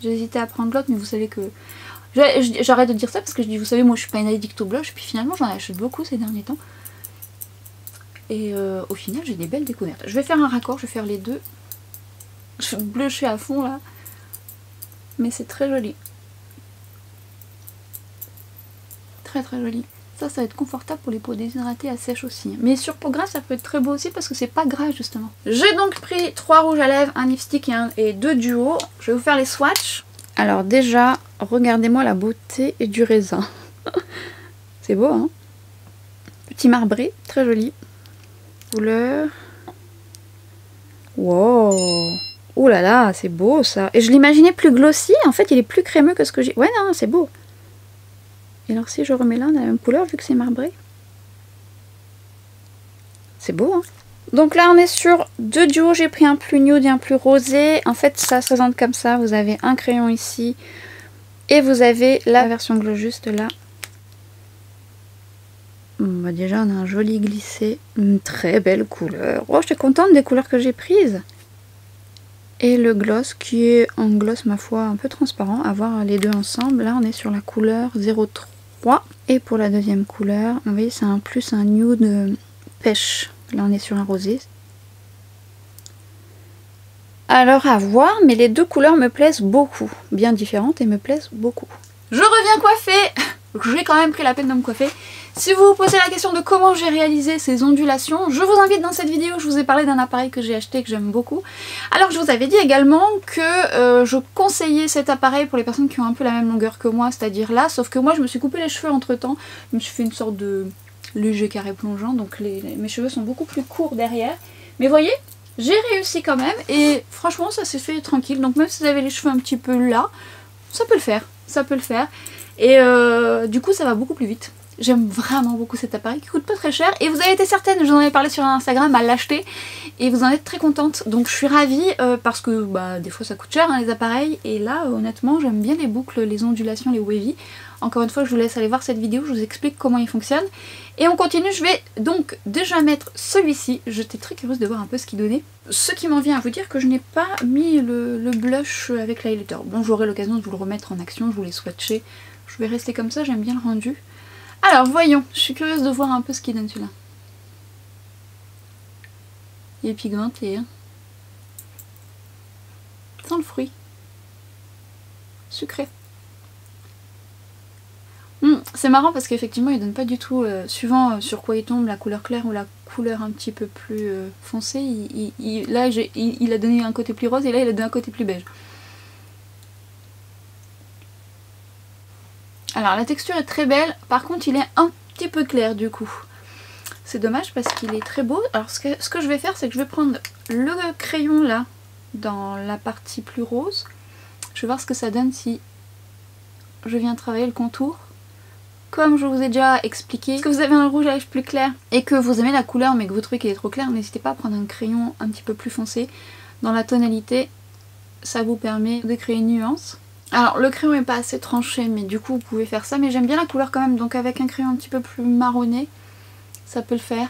Speaker 1: J'ai hésité à prendre l'autre, mais vous savez que... J'arrête de dire ça parce que je dis, vous savez, moi je suis pas une addict au blush, puis finalement j'en achète beaucoup ces derniers temps. Et au final j'ai des belles découvertes. Je vais faire un raccord, je vais faire les deux. Je vais blusher à fond là. Mais c'est très joli. Très très joli. Ça va être confortable pour les peaux déshydratées à sèche aussi. Mais sur peau grasse ça peut être très beau aussi parce que c'est pas gras justement. J'ai donc pris 3 rouges à lèvres, un lipstick et 2 duos. Je vais vous faire les swatchs. Alors déjà, regardez-moi la beauté et du raisin. C'est beau, hein? Petit marbré, très joli. Couleur. Wow! Oh là là, c'est beau ça. Et je l'imaginais plus glossy, en fait il est plus crémeux que ce que j'ai... Ouais, non, c'est beau. Et alors si je remets là, on a la même couleur vu que c'est marbré. C'est beau, hein? Donc là on est sur 2 duos, j'ai pris un plus nude et un plus rosé. En fait ça se présente comme ça, vous avez un crayon ici et vous avez la version glow juste là. Bon, bah déjà on a un joli glissé, une très belle couleur. Oh, je suis contente des couleurs que j'ai prises. Et le gloss qui est un gloss ma foi un peu transparent, à voir les deux ensemble. Là on est sur la couleur 03 et pour la deuxième couleur, vous voyez c'est un plus un nude pêche. Là on est sur un rosé. Alors à voir, mais les deux couleurs me plaisent beaucoup, bien différentes et me plaisent beaucoup. Je reviens coiffée. J'ai quand même pris la peine de me coiffer. Si vous vous posez la question de comment j'ai réalisé ces ondulations, je vous invite dans cette vidéo, je vous ai parlé d'un appareil que j'ai acheté et que j'aime beaucoup. Alors je vous avais dit également que je conseillais cet appareil pour les personnes qui ont un peu la même longueur que moi, c'est-à-dire là, sauf que moi je me suis coupé les cheveux entre temps, je me suis fait une sorte de léger carré plongeant, donc mes cheveux sont beaucoup plus courts derrière. Mais voyez, j'ai réussi quand même et franchement ça s'est fait tranquille, donc même si vous avez les cheveux un petit peu là, ça peut le faire, ça peut le faire. Et du coup ça va beaucoup plus vite. J'aime vraiment beaucoup cet appareil qui coûte pas très cher et vous avez été certaine, je vous en avais parlé sur Instagram, à l'acheter et vous en êtes très contente. Donc je suis ravie parce que bah, des fois ça coûte cher hein, les appareils et là honnêtement j'aime bien les boucles, les ondulations, les wavy. Encore une fois je vous laisse aller voir cette vidéo, je vous explique comment il fonctionne. Et on continue, je vais donc déjà mettre celui-ci, j'étais très curieuse de voir un peu ce qu'il donnait. Ce qui m'en vient à vous dire que je n'ai pas mis le blush avec l'highlighter. Bon j'aurai l'occasion de vous le remettre en action, je vous l'ai swatché. Je vais rester comme ça, j'aime bien le rendu. Alors voyons, je suis curieuse de voir un peu ce qu'il donne celui-là. Il est pigmenté, hein. Sans le fruit. Sucré. C'est marrant parce qu'effectivement il donne pas du tout, suivant sur quoi il tombe, la couleur claire ou la couleur un petit peu plus foncée, là il a donné un côté plus rose et là il a donné un côté plus beige. Alors la texture est très belle, par contre il est un petit peu clair du coup. C'est dommage parce qu'il est très beau. Alors ce que je vais faire c'est que je vais prendre le crayon là, dans la partie plus rose. Je vais voir ce que ça donne si je viens travailler le contour. Comme je vous ai déjà expliqué, si vous avez un rouge à lèvres plus clair et que vous aimez la couleur mais que vous trouvez qu'il est trop clair, n'hésitez pas à prendre un crayon un petit peu plus foncé dans la tonalité. Ça vous permet de créer une nuance. Alors le crayon n'est pas assez tranché mais du coup vous pouvez faire ça, mais j'aime bien la couleur quand même, donc avec un crayon un petit peu plus marronné ça peut le faire.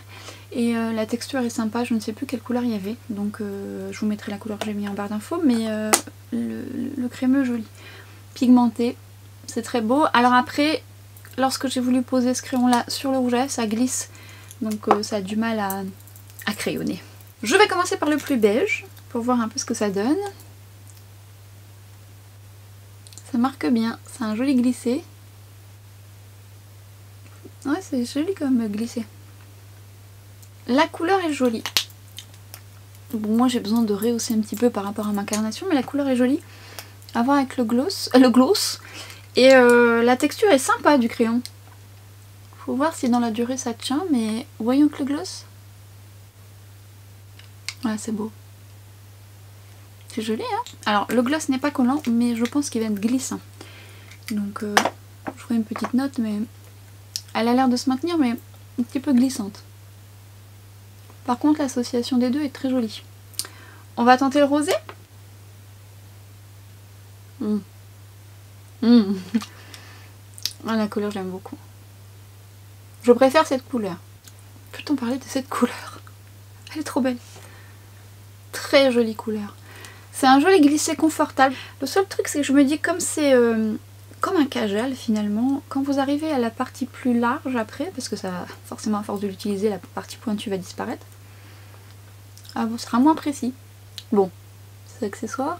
Speaker 1: Et la texture est sympa, je ne sais plus quelle couleur il y avait, donc je vous mettrai la couleur que j'ai mis en barre d'infos, mais le crémeux joli, pigmenté, c'est très beau. Alors après, lorsque j'ai voulu poser ce crayon là sur le rouge à lèvres, ça glisse, donc ça a du mal à crayonner. Je vais commencer par le plus beige pour voir un peu ce que ça donne. Ça marque bien, c'est un joli glissé. Ouais, c'est joli comme glissé. La couleur est jolie. Bon, moi j'ai besoin de rehausser un petit peu par rapport à ma carnation, mais la couleur est jolie. À voir avec le gloss. Et la texture est sympa du crayon. Faut voir si dans la durée ça tient, mais voyons que le gloss. Ouais, c'est beau. C'est joli, hein. Alors, le gloss n'est pas collant, mais je pense qu'il va être glissant. Donc, je ferai une petite note, mais elle a l'air de se maintenir, mais un petit peu glissante. Par contre, l'association des deux est très jolie. On va tenter le rosé. Ah, la couleur, j'aime beaucoup. Je préfère cette couleur. Peut-on parler de cette couleur? Elle est trop belle. Très jolie couleur. C'est un joli glissé confortable. Le seul truc c'est que je me dis comme c'est comme un cajal finalement, quand vous arrivez à la partie plus large après, parce que ça va forcément à force de l'utiliser la partie pointue va disparaître, vous sera moins précis. Bon, c'est accessoire.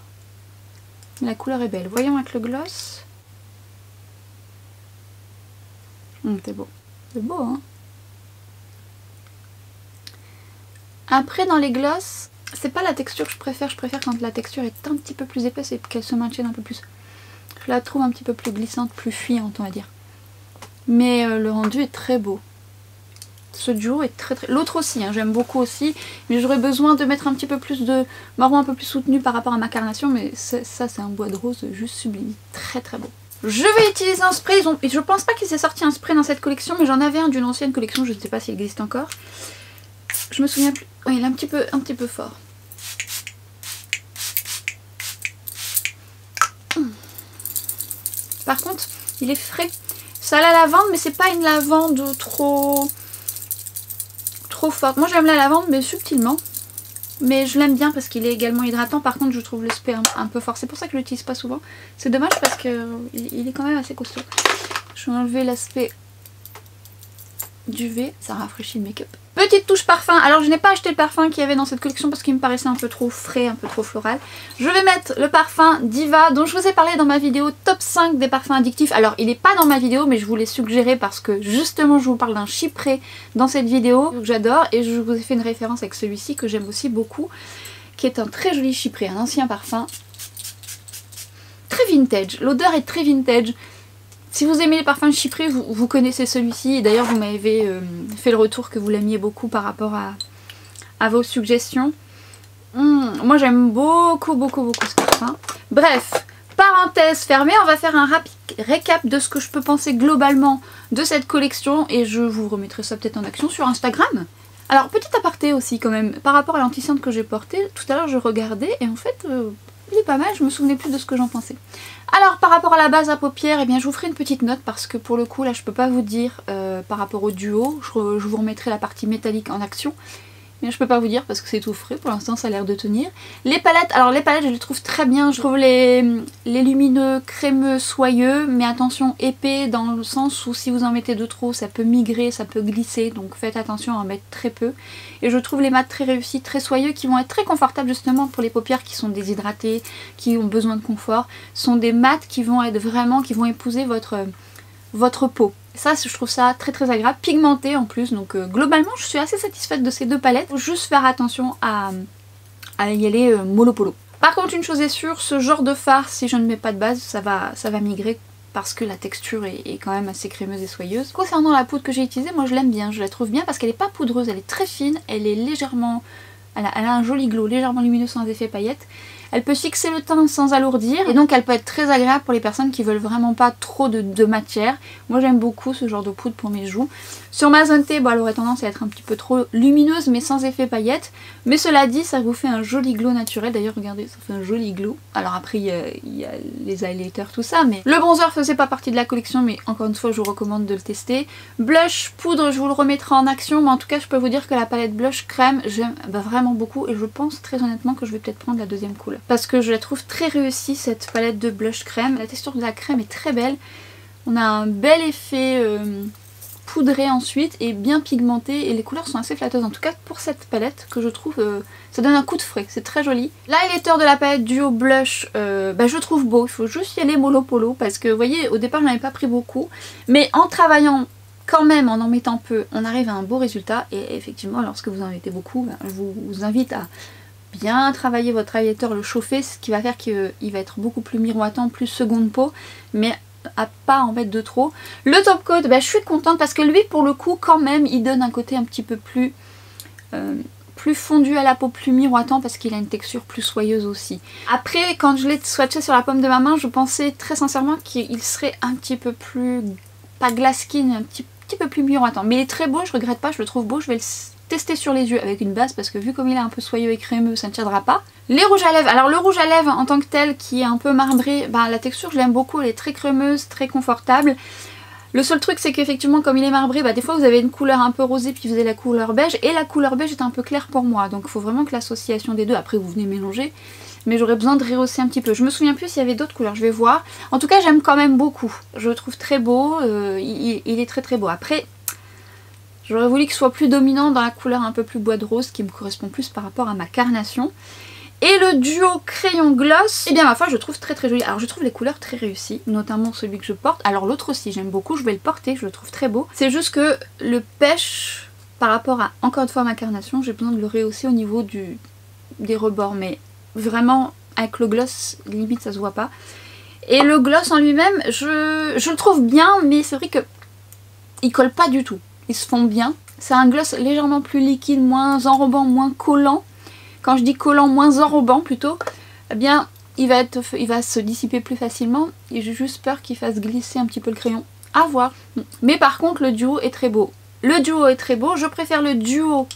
Speaker 1: Mais la couleur est belle. Voyons avec le gloss. C'est beau. C'est beau hein. Après dans les gloss, c'est pas la texture que je préfère quand la texture est un petit peu plus épaisse et qu'elle se maintienne un peu plus. Je la trouve un petit peu plus glissante, plus fuyante on va dire. Mais le rendu est très beau. Ce duo est très très... L'autre aussi, hein, j'aime beaucoup aussi. Mais j'aurais besoin de mettre un petit peu plus de marron un peu plus soutenu par rapport à ma carnation. Mais ça c'est un bois de rose juste sublime. Très très beau. Je vais utiliser un spray. Je pense pas qu'il s'est sorti un spray dans cette collection. Mais j'en avais un d'une ancienne collection. Je ne sais pas s'il existe encore. Je me souviens plus. Oui, il est un petit peu fort. Par contre, il est frais. Ça a la lavande, mais c'est pas une lavande trop forte. Moi, j'aime la lavande, mais subtilement. Mais je l'aime bien parce qu'il est également hydratant. Par contre je trouve l'aspect un peu fort. C'est pour ça que je l'utilise pas souvent. C'est dommage parce qu'il est quand même assez costaud. Je vais enlever l'aspect duvet. Ça rafraîchit le make-up. Petite touche parfum. Alors je n'ai pas acheté le parfum qu'il y avait dans cette collection parce qu'il me paraissait un peu trop frais, un peu trop floral. Je vais mettre le parfum Diva dont je vous ai parlé dans ma vidéo top 5 des parfums addictifs. Alors il n'est pas dans ma vidéo mais je vous l'ai suggéré parce que justement je vous parle d'un chypré dans cette vidéo que j'adore et je vous ai fait une référence avec celui-ci que j'aime aussi beaucoup qui est un très joli chypré, un ancien parfum. Très vintage, l'odeur est très vintage. Si vous aimez les parfums de chypré, vous connaissez celui-ci. Et d'ailleurs, vous m'avez fait le retour que vous l'aimiez beaucoup par rapport à vos suggestions. Moi, j'aime beaucoup ce parfum. Bref, parenthèse fermée, on va faire un rapide récap de ce que je peux penser globalement de cette collection. Et je vous remettrai ça peut-être en action sur Instagram. Alors, petit aparté aussi quand même, par rapport à l'anti-cerne que j'ai porté, tout à l'heure je regardais et en fait... il est pas mal, je me souvenais plus de ce que j'en pensais. Alors par rapport à la base à paupières, eh bien, je vous ferai une petite note parce que pour le coup là je peux pas vous dire par rapport au duo, je vous remettrai la partie métallique en action. Mais je peux pas vous dire parce que c'est tout frais, pour l'instant ça a l'air de tenir. Les palettes, alors les palettes je les trouve très bien, je trouve les lumineux, crémeux, soyeux, mais attention épais dans le sens où si vous en mettez de trop ça peut migrer, ça peut glisser, donc faites attention à en mettre très peu. Et je trouve les mats très réussis, très soyeux, qui vont être très confortables justement pour les paupières qui sont déshydratées, qui ont besoin de confort. Ce sont des mats qui vont être vraiment, qui vont épouser votre peau. Ça, je trouve ça très agréable, pigmenté en plus, donc globalement je suis assez satisfaite de ces deux palettes. Faut juste faire attention à y aller mollo polo. Par contre une chose est sûre, ce genre de fard, si je ne mets pas de base, ça va migrer parce que la texture est quand même assez crémeuse et soyeuse. Concernant la poudre que j'ai utilisée, moi je l'aime bien, je la trouve bien parce qu'elle n'est pas poudreuse, elle est très fine, elle est légèrement... Elle a un joli glow, légèrement lumineux sans effet paillettes. Elle peut fixer le teint sans alourdir et donc elle peut être très agréable pour les personnes qui veulent vraiment pas trop de matière. Moi j'aime beaucoup ce genre de poudre pour mes joues. Sur ma zone T, bon, elle aurait tendance à être un petit peu trop lumineuse mais sans effet paillettes. Mais cela dit, ça vous fait un joli glow naturel. D'ailleurs regardez, ça fait un joli glow. Alors après il y a les highlighters, tout ça, mais le bronzer faisait pas partie de la collection, mais encore une fois je vous recommande de le tester. Blush, poudre, je vous le remettrai en action, mais en tout cas je peux vous dire que la palette blush crème, j'aime vraiment beaucoup et je pense très honnêtement que je vais peut-être prendre la deuxième couleur. Parce que je la trouve très réussie cette palette de blush crème. La texture de la crème est très belle. On a un bel effet poudré ensuite et bien pigmenté et les couleurs sont assez flatteuses. En tout cas pour cette palette que je trouve, ça donne un coup de frais, c'est très joli. L'highlighter de la palette Duo Blush, je trouve beau. Il faut juste y aller mollo polo parce que vous voyez au départ je n'avais pas pris beaucoup. Mais en travaillant quand même, en mettant peu, on arrive à un beau résultat. Et effectivement lorsque vous en mettez beaucoup, je vous invite à bien travailler votre highlighter, le chauffer, ce qui va faire qu'il va être beaucoup plus miroitant, plus seconde peau, mais à pas en mettre de trop. Le top coat, je suis contente parce que lui pour le coup quand même il donne un côté un petit peu plus fondu à la peau, plus miroitant parce qu'il a une texture plus soyeuse aussi. Après quand je l'ai swatché sur la paume de ma main, je pensais très sincèrement qu'il serait un petit peu plus, pas glass skin, un petit peu plus miroitant. Mais il est très beau, je regrette pas, je le trouve beau, je vais le tester sur les yeux avec une base parce que vu comme il est un peu soyeux et crémeux ça ne tiendra pas. Les rouges à lèvres, alors le rouge à lèvres en tant que tel qui est un peu marbré, la texture je l'aime beaucoup, elle est très crémeuse, très confortable. Le seul truc c'est qu'effectivement comme il est marbré, des fois vous avez une couleur un peu rosée puis vous avez la couleur beige et la couleur beige est un peu claire pour moi, donc il faut vraiment que l'association des deux, après vous venez mélanger, mais j'aurais besoin de rehausser un petit peu. Je me souviens plus s'il y avait d'autres couleurs, je vais voir. En tout cas j'aime quand même beaucoup, je le trouve très beau, il est très beau. Après j'aurais voulu qu'il soit plus dominant dans la couleur un peu plus bois de rose qui me correspond plus par rapport à ma carnation. Et le duo crayon gloss, eh bien ma foi je trouve très joli. Alors je trouve les couleurs très réussies, notamment celui que je porte. Alors l'autre aussi j'aime beaucoup, je vais le porter, je le trouve très beau. C'est juste que le pêche par rapport à encore une fois ma carnation, j'ai besoin de le rehausser au niveau des rebords. Mais vraiment avec le gloss limite ça se voit pas. Et le gloss en lui-même je le trouve bien, mais c'est vrai que il colle pas du tout. Ils se font bien. C'est un gloss légèrement plus liquide, moins enrobant, moins collant. Quand je dis collant, moins enrobant plutôt, eh bien il va se dissiper plus facilement et j'ai juste peur qu'il fasse glisser un petit peu le crayon. À voir. Mais par contre le duo est très beau. Le duo est très beau. Je préfère le duo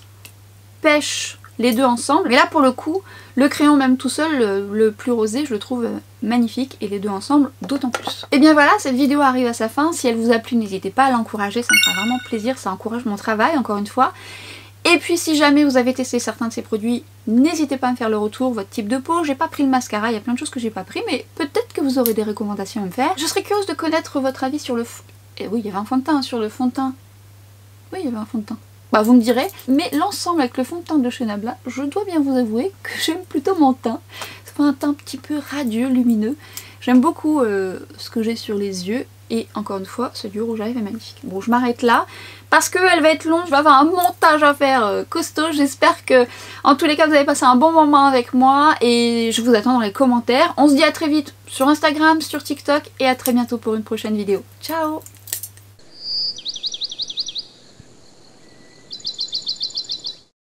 Speaker 1: pêche les deux ensemble. Mais là pour le coup, le crayon même tout seul, le plus rosé, je le trouve magnifique et les deux ensemble d'autant plus. Et bien voilà, cette vidéo arrive à sa fin. Si elle vous a plu, n'hésitez pas à l'encourager, ça me fera vraiment plaisir, ça encourage mon travail encore une fois. Et puis si jamais vous avez testé certains de ces produits, n'hésitez pas à me faire le retour, votre type de peau. J'ai pas pris le mascara, il y a plein de choses que j'ai pas pris, mais peut-être que vous aurez des recommandations à me faire. Je serais curieuse de connaître votre avis sur le... Et oui, il y avait un fond de teint, sur le fond de teint. Oui, il y avait un fond de teint. Bah vous me direz, mais l'ensemble avec le fond de teint de chez Nabla, je dois bien vous avouer que j'aime plutôt mon teint. C'est un teint un petit peu radieux, lumineux. J'aime beaucoup ce que j'ai sur les yeux. Et encore une fois, ce duo rouge à lèvres est magnifique. Bon, je m'arrête là parce qu'elle va être longue, je vais avoir un montage à faire costaud. J'espère que, en tous les cas, vous avez passé un bon moment avec moi et je vous attends dans les commentaires. On se dit à très vite sur Instagram, sur TikTok et à très bientôt pour une prochaine vidéo. Ciao!